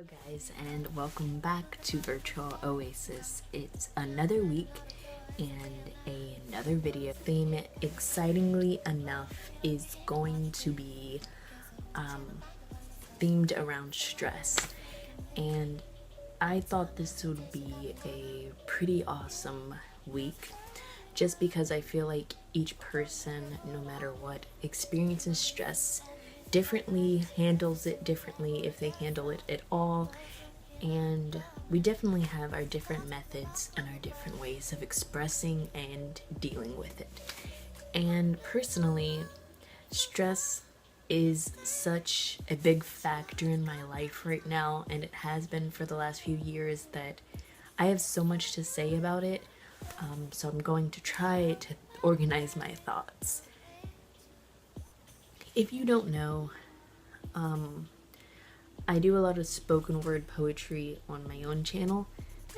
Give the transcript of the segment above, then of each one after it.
Hello guys, and welcome back to Virtual Oasis. It's another week and another video. Theme, excitingly enough, is going to be themed around stress, and I thought this would be a pretty awesome week just because I feel like each person, no matter what, experiences stress differently, handles it differently if they handle it at all, and we definitely have our different methods and our different ways of expressing and dealing with it. And personally, stress is such a big factor in my life right now, and it has been for the last few years, that I have so much to say about it. So I'm going to try to organize my thoughts. If you don't know, I do a lot of spoken word poetry on my own channel,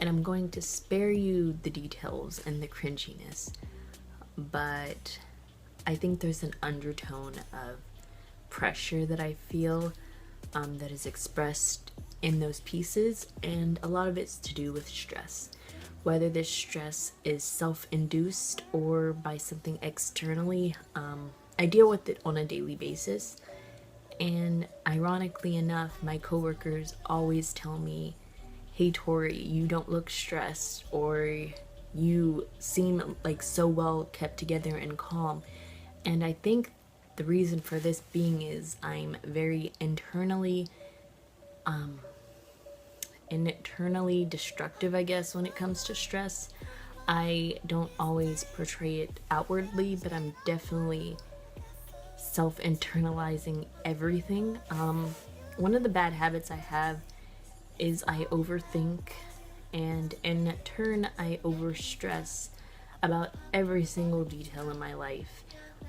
and I'm going to spare you the details and the cringiness, but I think there's an undertone of pressure that I feel that is expressed in those pieces, and a lot of it's to do with stress. Whether this stress is self-induced or by something externally, I deal with it on a daily basis. And ironically enough, my coworkers always tell me, "Hey Tori, you don't look stressed," or "You seem like so well kept together and calm." And I think the reason for this being is I'm very internally destructive, I guess, when it comes to stress. I don't always portray it outwardly, but I'm definitely self-internalizing everything. One of the bad habits I have is I overthink, and in turn I overstress about every single detail in my life.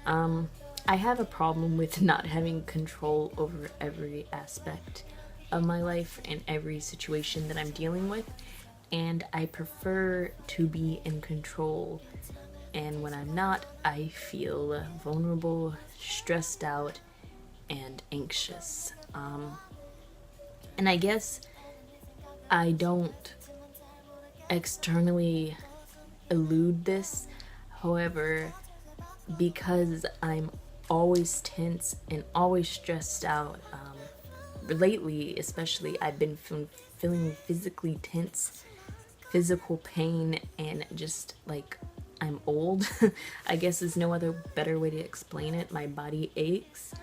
I have a problem with not having control over every aspect of my life and every situation that I'm dealing with, and I prefer to be in control. And when I'm not, I feel vulnerable, stressed out, and anxious. And I guess I don't externally elude this. However, because I'm always tense and always stressed out, lately especially, I've been feeling physically tense, physical pain, and just like I'm old. I guess there's no other better way to explain it. My body aches.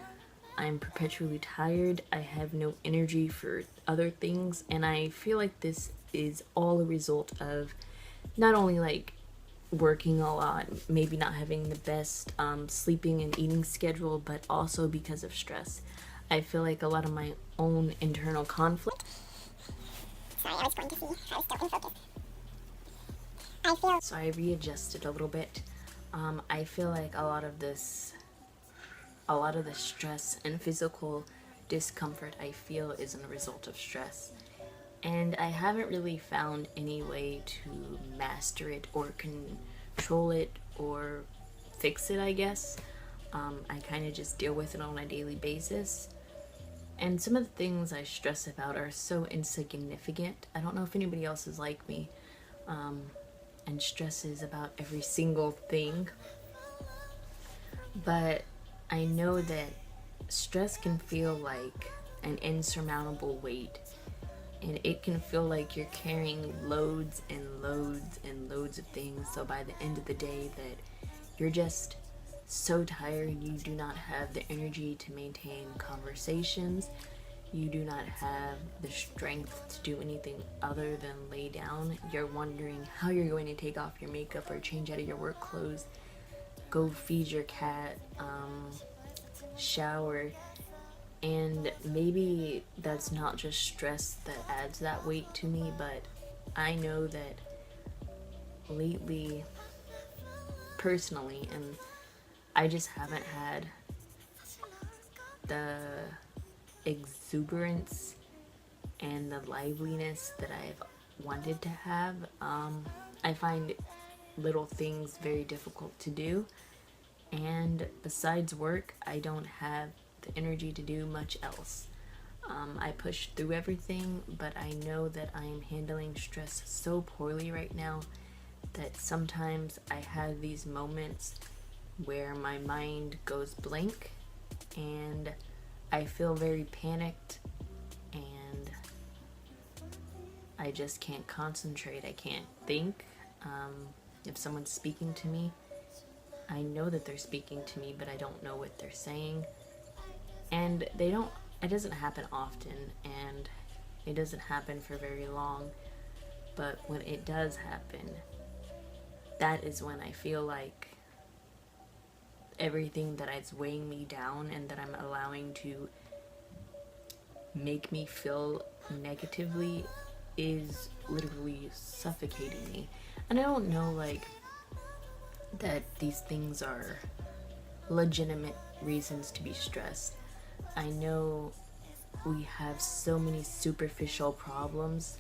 I'm perpetually tired. I have no energy for other things, and I feel like this is all a result of not only like working a lot, maybe not having the best sleeping and eating schedule, but also because of stress. I feel like a lot of my own internal conflict. Sorry, I was going to see if I was still in focus. So I readjusted a little bit. I feel like a lot of the stress and physical discomfort I feel is a result of stress. And I haven't really found any way to master it or control it or fix it, I guess. I kind of just deal with it on a daily basis. And some of the things I stress about are so insignificant. I don't know if anybody else is like me, and stresses about every single thing. But I know that stress can feel like an insurmountable weight. And it can feel like you're carrying loads and loads and loads of things. So by the end of the day that you're just so tired, you do not have the energy to maintain conversations. You do not have the strength to do anything other than lay down. You're wondering how you're going to take off your makeup or change out of your work clothes, go feed your cat, shower. And maybe that's not just stress that adds that weight to me, but I know that lately, personally, and I just haven't had the exuberance and the liveliness that I've wanted to have. I find little things very difficult to do, and besides work, I don't have the energy to do much else. I push through everything, but I know that I am handling stress so poorly right now that sometimes I have these moments where my mind goes blank and I feel very panicked and I just can't concentrate. I can't think. If someone's speaking to me, I know that they're speaking to me, but I don't know what they're saying. And it doesn't happen often, and it doesn't happen for very long. But when it does happen, that is when I feel like everything that is weighing me down and that I'm allowing to make me feel negatively is literally suffocating me. And I don't know, like, that these things are legitimate reasons to be stressed. I know we have so many superficial problems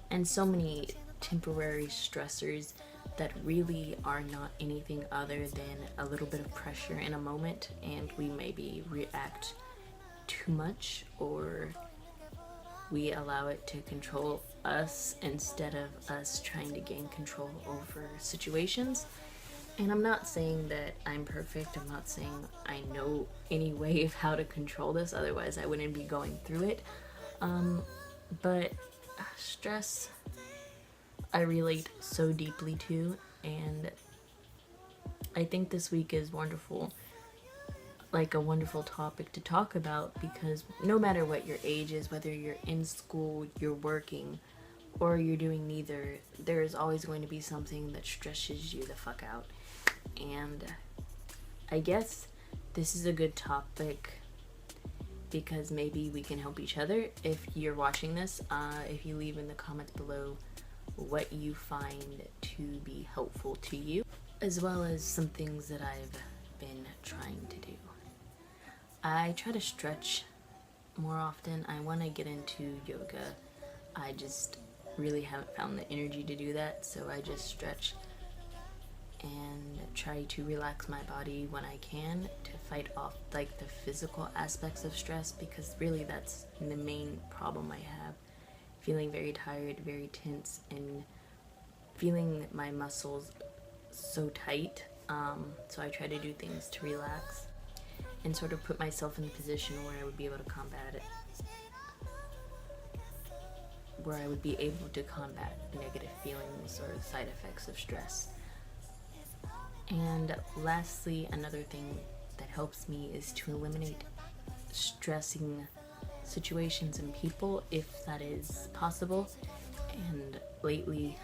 and so many temporary stressors that really are not anything other than a little bit of pressure in a moment, and we maybe react too much, or we allow it to control us instead of us trying to gain control over situations. And I'm not saying that I'm perfect. I'm not saying I know any way of how to control this, otherwise I wouldn't be going through it. But stress, I relate so deeply to, and I think this week is wonderful, like a wonderful topic to talk about, because no matter what your age is, whether you're in school, you're working, or you're doing neither, there is always going to be something that stresses you the fuck out. And I guess this is a good topic because maybe we can help each other. If you're watching this, if you leave in the comments below what you find to be helpful to you, as well as some things that I've been trying to do. I try to stretch more often. I want to get into yoga. I just really haven't found the energy to do that, so I just stretch and try to relax my body when I can to fight off like the physical aspects of stress, because really that's the main problem I have. Feeling very tired, very tense, and feeling my muscles so tight. So I try to do things to relax and sort of put myself in the position where I would be able to combat it. Where I would be able to combat negative feelings or side effects of stress. And lastly, another thing that helps me is to eliminate stressing situations and people if that is possible. And lately,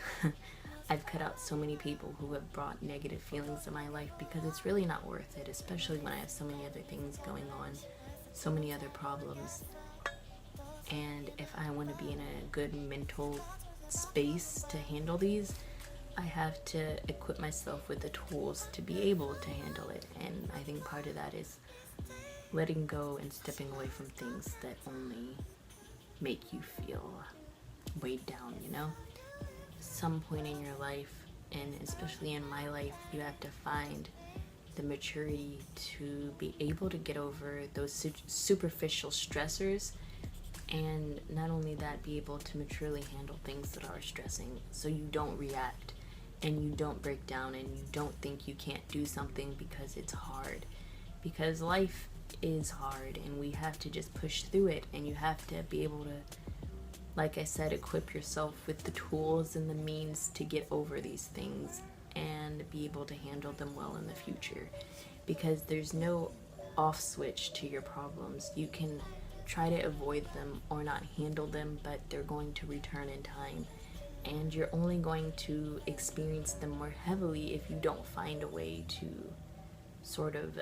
I've cut out so many people who have brought negative feelings in my life because it's really not worth it, especially when I have so many other things going on, so many other problems. And if I want to be in a good mental space to handle these, I have to equip myself with the tools to be able to handle it. And I think part of that is letting go and stepping away from things that only make you feel weighed down, you know? Some point in your life, and especially in my life, you have to find the maturity to be able to get over those superficial stressors, and not only that, be able to maturely handle things that are stressing, so you don't react and you don't break down and you don't think you can't do something because it's hard. Because life is hard and we have to just push through it, and you have to be able to, like I said, equip yourself with the tools and the means to get over these things and be able to handle them well in the future. Because there's no off switch to your problems. You can try to avoid them or not handle them, but they're going to return in time. And you're only going to experience them more heavily if you don't find a way to sort of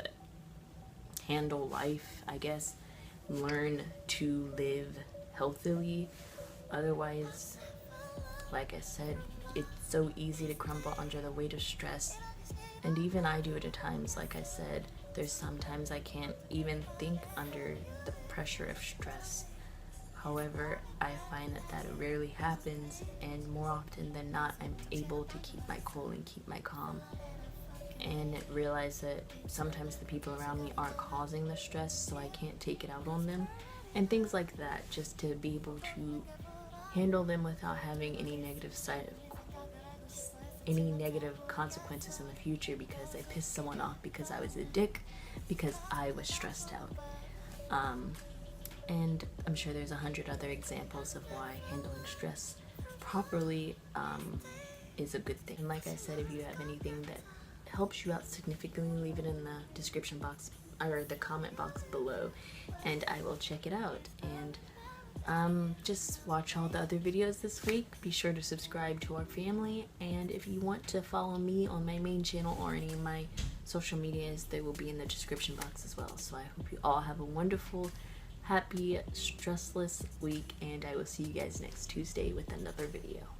handle life, I guess. Learn to live healthily. Otherwise, like I said, it's so easy to crumble under the weight of stress. And even I do it at times. Like I said, there's sometimes I can't even think under the pressure of stress. However, I find that rarely happens, and more often than not, I'm able to keep my cool and keep my calm, and realize that sometimes the people around me aren't causing the stress, so I can't take it out on them. and things like that, just to be able to handle them without having any negative consequences in the future because I pissed someone off because I was a dick, because I was stressed out. And I'm sure there's 100 other examples of why handling stress properly is a good thing. And like I said, if you have anything that helps you out significantly, leave it in the description box or the comment box below, and I will check it out. And just watch all the other videos this week. Be sure to subscribe to our family, and if you want to follow me on my main channel or any of my social medias, they will be in the description box as well. So I hope you all have a wonderful, happy, stressless week, and I will see you guys next Tuesday with another video.